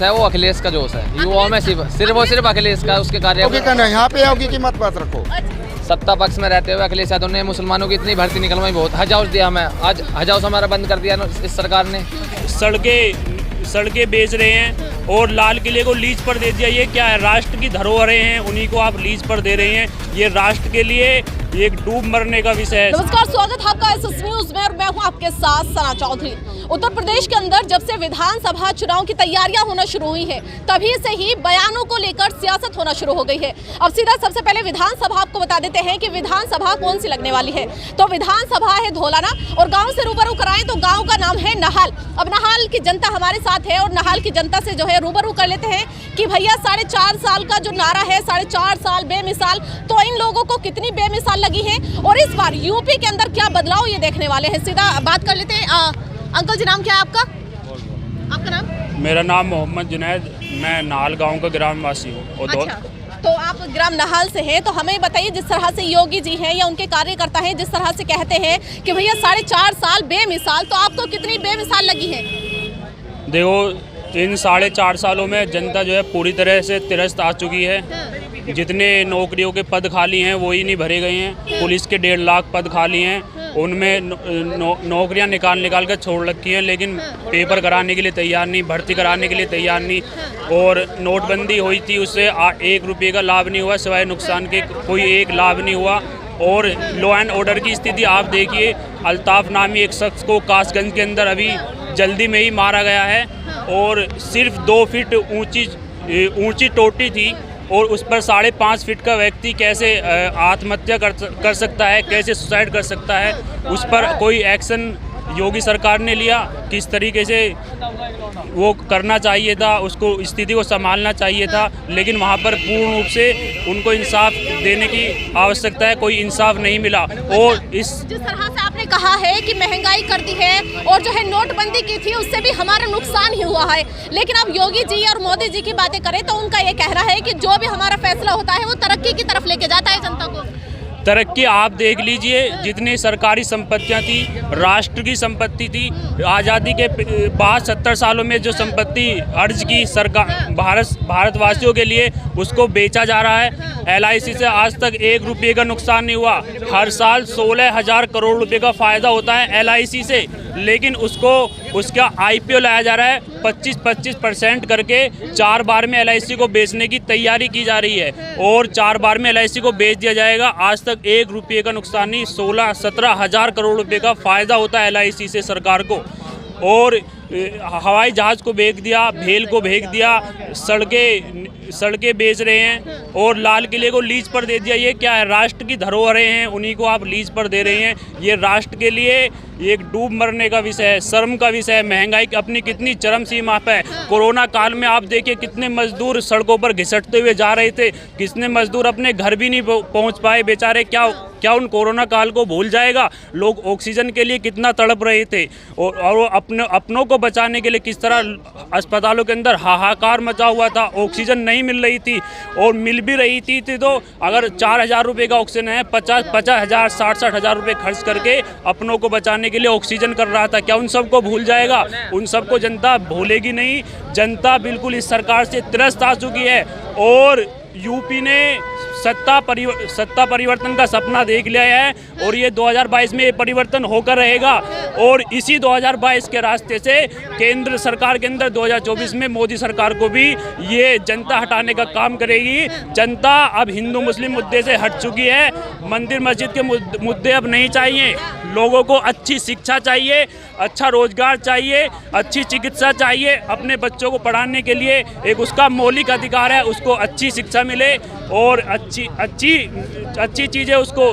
है वो अखिलेश का जोश है युवाओं में, सिर्फ अखिलेश का, उसके कार्य यहाँ पे योगी की मत बात रखो। सत्ता पक्ष में रहते हुए अखिलेश यादव ने मुसलमानों की इतनी भर्ती निकलवाई, बहुत हज हाउस दिया हमें, आज हज हाउस हमारा बंद कर दिया इस सरकार ने। सड़कें बेच रहे हैं और लाल किले को लीज पर दे दिया। ये क्या है? राष्ट्र की धरोहरें हैं, उन्हीं को आप लीज पर दे रहे हैं। ये राष्ट्र के लिए एक डूब मरने का विषय है। नमस्कार, स्वागत है आपका एसएस न्यूज में और मैं हूं आपके साथ सना चौधरी। उत्तर प्रदेश के अंदर जब से विधानसभा चुनाव की तैयारियां होना शुरू हुई हैं, तभी से ही बयानों को लेकर सियासत होना शुरू हो गई है। अब सीधा सबसे पहले विधानसभा आपको बता देते हैं कि विधानसभा कौन सी लगने वाली है। तो विधानसभा है धौलाना और गाँव से रूबरू कराएं तो गाँव का नाम है नहाल। अब नहाल की जनता हमारे साथ है और नहाल की जनता से जो है रूबरू कर लेते हैं कि भैया 4.5 साल का जो नारा है, 4.5 साल बेमिसाल, तो इन लोगों को कितनी बेमिसाल लगी है और इस बार यूपी के अंदर क्या बदलाव ये देखने वाले हैं। सीधा बात कर लेते हैं। अंकल जी, नाम क्या है आपका? आपका नाम? मेरा नाम मोहम्मद जुनैद, मैं नाल गांव का ग्रामवासी हूँ। अच्छा, तो आप ग्राम नहाल से हैं, तो हमें बताइए जिस तरह से योगी जी हैं या उनके कार्यकर्ता हैं जिस तरह से कहते हैं कि भैया 4.5 साल बेमिसाल, तो आपको कितनी बेमिसाल लगी है? देखो, इन 4.5 सालों में जनता जो है पूरी तरह से त्रस्त आ चुकी है। जितने नौकरियों के पद खाली हैं वो ही नहीं भरे गए हैं। पुलिस के 1.5 लाख पद खाली हैं, उनमें नौकरियां निकाल कर छोड़ रखी हैं, लेकिन पेपर कराने के लिए तैयार नहीं, भर्ती कराने के लिए तैयार नहीं। और नोटबंदी हुई थी, उससे 1 रुपये का लाभ नहीं हुआ, सिवाय नुकसान के कोई एक लाभ नहीं हुआ। और लॉ एंड ऑर्डर की स्थिति आप देखिए, अल्ताफ़ नामी एक शख्स को कासगंज के अंदर अभी जल्दी में ही मारा गया है और सिर्फ 2 फीट ऊंची टोटी थी और उस पर 5.5 फीट का व्यक्ति कैसे आत्महत्या कर सकता है, कैसे सुसाइड कर सकता है, उस पर कोई एक्शन योगी सरकार ने लिया? किस तरीके से वो करना चाहिए था, उसको स्थिति को संभालना चाहिए था, लेकिन वहाँ पर पूर्ण रूप से उनको इंसाफ देने की आवश्यकता है, कोई इंसाफ नहीं मिला। और जिस तरह से आपने कहा है कि महंगाई कर दी है और जो है नोटबंदी की थी उससे भी हमारा नुकसान ही हुआ है, लेकिन अब योगी जी और मोदी जी की बातें करें तो उनका ये कहना है कि जो भी हमारा फैसला होता है वो तरक्की की तरफ लेके जाता है जनता को। तरक्की आप देख लीजिए, जितनी सरकारी संपत्तियां थी, राष्ट्र की संपत्ति थी, आज़ादी के बाद 70 सालों में जो संपत्ति अर्ज की सरकार भारतवासियों के लिए, उसको बेचा जा रहा है। LIC से आज तक 1 रुपये का नुकसान नहीं हुआ। हर साल 16,000 करोड़ रुपए का फ़ायदा होता है LIC से, लेकिन उसका IPO लाया जा रहा है 25% करके। 4 बार में LIC को बेचने की तैयारी की जा रही है और 4 बार में LIC को बेच दिया जाएगा। आज तक 1 रुपये का नुकसान नहीं, 16-17 हज़ार करोड़ रुपए का फ़ायदा होता है LIC से सरकार को। और हवाई जहाज़ को बेच दिया, भेल को भेज दिया, सड़कें बेच रहे हैं और लाल किले को लीज पर दे दिया। ये क्या है? राष्ट्र की धरोहरें हैं, उन्हीं को आप लीज पर दे रहे हैं। ये राष्ट्र के लिए एक डूब मरने का विषय है, शर्म का विषय है। महंगाई अपनी कितनी चरम सीमा पर है। कोरोना काल में आप देखिए कितने मजदूर सड़कों पर घिसटते हुए जा रहे थे, कितने मजदूर अपने घर भी नहीं पहुंच पाए बेचारे। क्या उन कोरोना काल को भूल जाएगा? लोग ऑक्सीजन के लिए कितना तड़प रहे थे और अपनों को बचाने के लिए किस तरह अस्पतालों के अंदर हाहाकार मचा हुआ था। ऑक्सीजन नहीं मिल रही थी और मिल भी रही थी तो अगर 4,000 रुपये का ऑक्सीजन है, 50,000 60 हज़ार रुपये खर्च करके अपनों को बचाने के लिए ऑक्सीजन कर रहा था। क्या उन सबको भूल जाएगा? उन सबको जनता भूलेगी नहीं। जनता बिल्कुल इस सरकार से त्रस्त आ चुकी है और यूपी ने सत्ता परिवर्तन का सपना देख लिया है और ये 2022 में ये परिवर्तन होकर रहेगा। और इसी 2022 के रास्ते से केंद्र सरकार के अंदर 2024 में मोदी सरकार को भी ये जनता हटाने का काम करेगी। जनता अब हिंदू मुस्लिम मुद्दे से हट चुकी है, मंदिर मस्जिद के मुद्दे अब नहीं चाहिए। लोगों को अच्छी शिक्षा चाहिए, अच्छा रोजगार चाहिए, अच्छी चिकित्सा चाहिए। अपने बच्चों को पढ़ाने के लिए एक उसका मौलिक अधिकार है, उसको अच्छी शिक्षा मिले और अच्छी चीज़ें उसको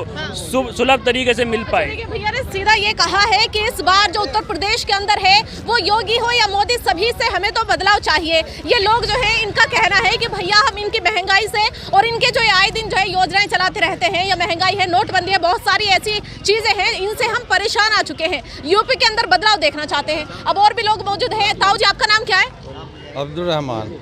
सुलभ तरीके से मिल पाए। भैया ने सीधा ये कहा है कि इस बार जो उत्तर प्रदेश के अंदर है, वो योगी हो या मोदी, सभी से हमें तो बदलाव चाहिए। ये लोग जो है, इनका कहना है कि भैया हम इनकी महंगाई से और इनके जो आए दिन जो है योजनाएं चलाते रहते हैं, या महंगाई है, नोटबंदी है, बहुत सारी ऐसी चीजें हैं, इनसे हम परेशान आ चुके हैं। यूपी के अंदर बदलाव देखना चाहते हैं। अब और भी लोग मौजूद हैं। ताऊ जी, आपका नाम क्या है? अब्दुल रहमान।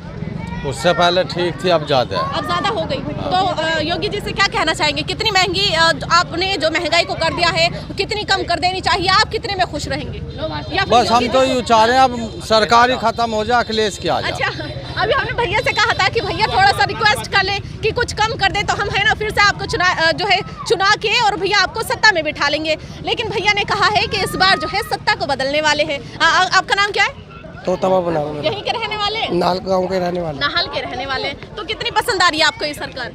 उससे पहले ठीक थी, अब ज़्यादा है। अब ज्यादा हो गई। तो योगी जी से क्या कहना चाहेंगे, कितनी महंगी आपने जो महंगाई को कर दिया है कितनी कम कर देनी चाहिए, आप कितने में खुश रहेंगे? या फिर बस हम योगी तो जी- यूँ चाह रहे हैं अब सरकार ही खत्म हो जाए, अखिलेश की आ जाए। अच्छा, अभी हमने भैया से कहा था कि भैया थोड़ा सा रिक्वेस्ट कर ले कि कुछ कम कर दे, तो हम है ना फिर से आपको चुना के और भैया आपको सत्ता में बिठा लेंगे। लेकिन भैया ने कहा है कि इस बार जो है सत्ता को बदलने वाले हैं। आपका नाम क्या है? तो तवा बना यहीं के रहने वाले? नाल गांव के रहने वाले। नाहल के रहने वाले। तो कितनी पसंद आ रही है आपको ये सरकार?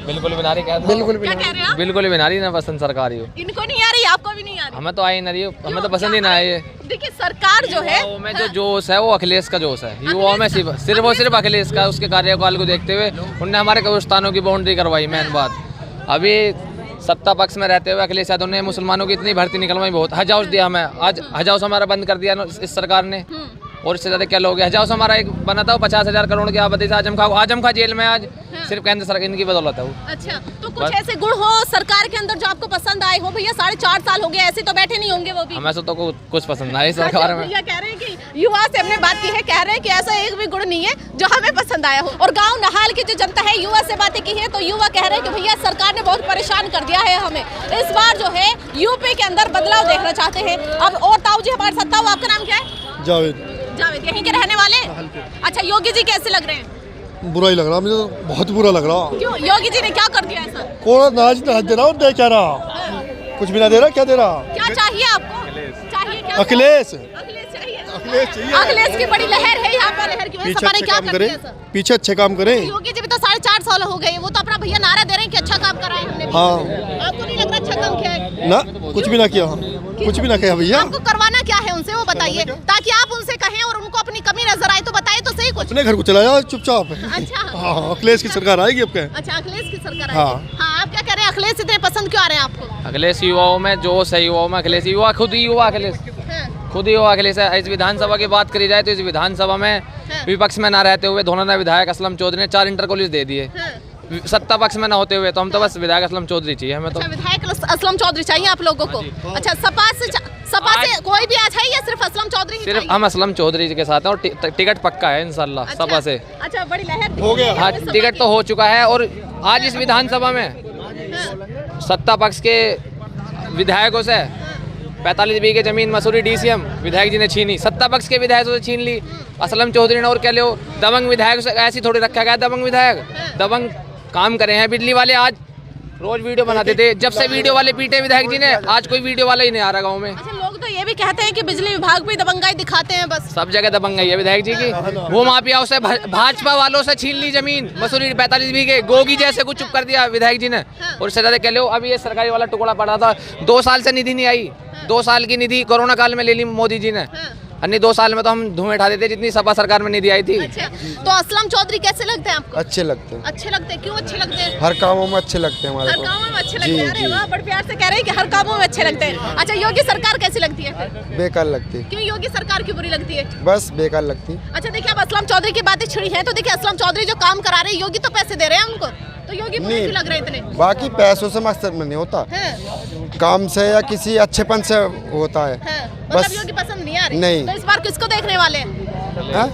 बिल्कुल भी ना रही, बिल्कुल क्या कह रहे हैं आप? बिल्कुल भी ना रही ना पसंद सरकार ही हो। इनको नहीं आ रही, आपको भी नहीं आ रही? हमें तो आई ना रही, हमें तो पसंद ही ना है ये। देखिए सरकार जो है युवाओं में जो जोश है वो अखिलेश का जोश है। युवाओं में सिर्फ अखिलेश का, उसके कार्यकाल को देखते हुए उनने हमारे कब्रिस्तानों की बाउंड्री करवाई। मेन बात, अभी सत्ता पक्ष में रहते हुए अखिलेश यादव ने मुसलमानों की इतनी भर्ती निकलवाई, बहुत हज हाउस दिया हमें। आज हज हाउस हमारा बंद कर दिया इस सरकार ने, और इससे ज्यादा क्या लोग। हज हाउस हमारा एक बना था 50,000 करोड़ की आबादी से। आजम खा जेल में आज सिर्फ केंद्र सरकार इनकी बदौलत है वो। अच्छा, तो कुछ ऐसे गुण हो सरकार के अंदर जो आपको पसंद आए हो? भैया 4.5 साल हो गए, ऐसे तो बैठे नहीं होंगे वो भी। हमें तो कुछ पसंद ना है सरकार में। भैया कह रहे हैं कि युवा से हमने बात की है, कह रहे हैं कि ऐसा एक भी गुण नहीं है जो हमें पसंद आया हो। और गांव नहाल की जो जनता है, युवा से बातें की है तो युवा कह रहे हैं कि भैया सरकार ने बहुत परेशान कर दिया है हमें। इस बार जो है यूपी के अंदर बदलाव देखना चाहते हैं। अब और ताऊ जी हमारे साथ। ताऊ, आपका नाम क्या है? जावेद। जावेद, यहीं के रहने वाले? अच्छा, योगी जी कैसे लग रहे हैं? बुरा ही लग रहा, मुझे तो बहुत बुरा लग रहा। क्यों, योगी जी ने क्या कर दिया ऐसा? कौन नाच दे रहा और दे क्या रहा, कुछ भी ना दे रहा, क्या दे रहा? क्या चाहिए आपको? चाहिए क्या? अखिलेश। अखिलेश चाहिए। अखिलेश चाहिए। अखिलेश की बड़ी लहर है यहाँ पर। लहर की वजह से हमारे क्या कर दिया ऐसा? पीछे अच्छे काम करें। योगी जी भी तो 4.5 साल हो गए, वो तो अपना भैया नारा दे रहे हैं कि अच्छा काम कराए हमने। हाँ। आपको नहीं लग रहा अच्छा काम किया है? ना, कुछ भी ना किया, कुछ भी ना किया भैया। आपको करवाना क्या है उनसे, वो बताइए, ताकि आप उनसे कहें और उनको अपनी कमी नजर आए तो बताइए तो सही कुछ। अपने घर को चला जाओ चुपचाप। अच्छा। हाँ, अखिलेश की सरकार आएगी अब क्या? अच्छा, अखिलेश की सरकार हाँ। आएगी। हाँ, आप क्या कह रहे हैं, अखिलेश इतने पसंद क्यों आ रहे हैं आपको? अखिलेश युवाओं में जोश है, युवाओं में अखिलेश, युवा खुद ही युवा अखिलेश, हाँ। खुद ही युवा अखिलेश है। इस विधानसभा की बात करी जाए तो इस विधानसभा में विपक्ष में ना रहते हुए धोना विधायक असलम चौधरी ने 4 इंटर कॉलेज दे दिए। हाँ। सत्ता पक्ष में ना होते हुए तो हम तो बस विधायक असलम चौधरी चाहिए हमें तो। अच्छा, विधायक असलम चौधरी चाहिए आप लोगों को? अच्छा, सपा से कोई भी आ जाए या सिर्फ असलम चौधरी ही सिर्फ चाहिए? हम असलम चौधरी के साथ हैं और टिकट पक्का है इंशाल्लाह अच्छा, सपा से। अच्छा, बड़ी लहर हो गया। हाँ, टिकट तो हो चुका है। और आज इस विधानसभा में सत्ता पक्ष के विधायकों से 45 बीघे जमीन मसूरी DCM विधायक जी ने छीनी, सत्ता पक्ष के विधायकों से छीन ली असलम चौधरी ने। और क्या लो, दबंग विधायक से ऐसी थोड़ी रखा गया। दबंग विधायक दबंग काम करे हैं। बिजली वाले आज रोज वीडियो बनाते थे, जब से वीडियो वाले पीटे विधायक जी ने, आज कोई वीडियो वाला ही नहीं आ रहा गाँव में। अच्छा, लोग तो ये भी कहते हैं कि बिजली विभाग भी दबंगाई दिखाते हैं बस। सब जगह दबंगाई है विधायक जी की। वो माफियाओं से भाजपा वालों से छीन ली जमीन मसूरी 45 बीघे, गोगी जैसे कुछ चुप कर दिया विधायक जी ने। और इससे ज्यादा कह लो, अभी ये सरकारी वाला टुकड़ा पड़ा था, 2 साल से निधि नहीं आई। 2 साल की निधि कोरोना काल में ले ली मोदी जी ने, अन्य 2 साल में तो हम धुएं उठा देते जितनी सपा सरकार में निधि आई थी। अच्छा, तो असलम चौधरी कैसे लगते हैं आपको? अच्छे लगते हैं, अच्छे लगते हैं। क्यों अच्छे लगते हैं? हर कामों में अच्छे लगते हैं हमारे हर को। कामों में अच्छे जी, लगते हैं। अरे जी। वाह, बड़े प्यार से कह रहे हैं कि हर कामों में अच्छे लगते हैं। अच्छा, योगी सरकार कैसी लगती है फिर? बेकार लगती, क्यों योगी सरकार क्यों बुरी लगती है? बस बेकार लगती। अच्छा, देखिए अब असलम चौधरी की बातें छिड़ी हैं तो देखिए असलम चौधरी जो काम करा रहे हैं, योगी तो पैसे दे रहे हैं उनको, तो योगी बुरे क्यों लग रहे हैं इतने? बाकी पैसों से मकसद में नहीं होता, हैं? काम से या किसी अच्छेपन से होता है। हैं? बस मतलब योगी पसंद नहीं आ रही? नहीं। तो इस बार किसको देखने वाले हैं? हाँ?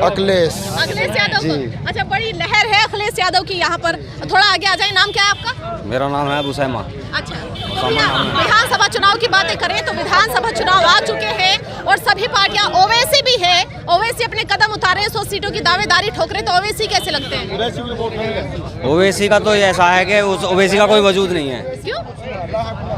अखिलेश। अखिलेश यादव जी। को? अच्छा, बड़ी लहर है अखिलेश यादव की यहाँ पर। थोड़ा आगे आ जाए, नाम क्या है आपका? मेरा नाम है बुसैमा। अच्छा, तो भैया विधानसभा चुनाव की बातें करें तो विधानसभा चुनाव आ चुके हैं और सभी पार्टियां, ओवैसी भी है, ओवैसी अपने कदम उतारे, 100 सीटों की दावेदारी ठोक रहे, तो ओवैसी कैसे लगते हैं? ओवैसी का तो ऐसा है कि उस ओवैसी का कोई वजूद नहीं है। क्यों?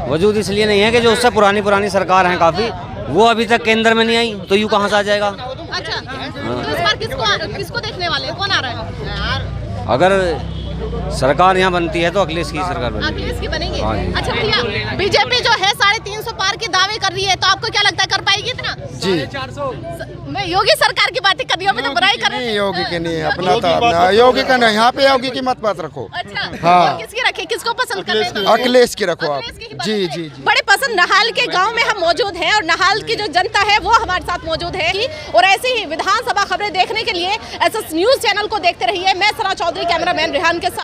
वजूद इसलिए नहीं है कि जो उससे पुरानी सरकार है काफ़ी, वो अभी तक केंद्र में नहीं आई, तो यूँ कहाँ से आ जाएगा? अच्छा, तो इस बार किसको देखने वाले हैं? कौन आ रहा है? अगर सरकार यहाँ बनती है तो अखिलेश की सरकार बनेगी। अखिलेश की बनेंगे? हाँ जी। अच्छा भैया, बीजेपी जो है 350 पार के दावे कर रही है, तो आपको क्या लगता है कर पाएगी इतना? जी, मैं योगी सरकार की बातें कर रही हूँ, अभी तो बुराई कर रहे नहीं हैं। योगी के नहीं, अपना था अपना। योगी का नहीं, यहाँ पे योगी की मत बात रखो। अच्छा, हाँ। और किसकी रखे, किसको पसंद कर रहे हैं? अखिलेश की रखो आप। अखिलेश की ही बात जी करें। जी जी। बड़े पसंद नहाल के गांव में हम मौजूद हैं और नहाल की जो जनता है वो हमारे साथ मौजूद है। और ऐसे ही विधानसभा खबरें देखने के लिए SS न्यूज चैनल को देखते रहिए। मैं सना चौधरी, कैमरामैन रेहान के साथ।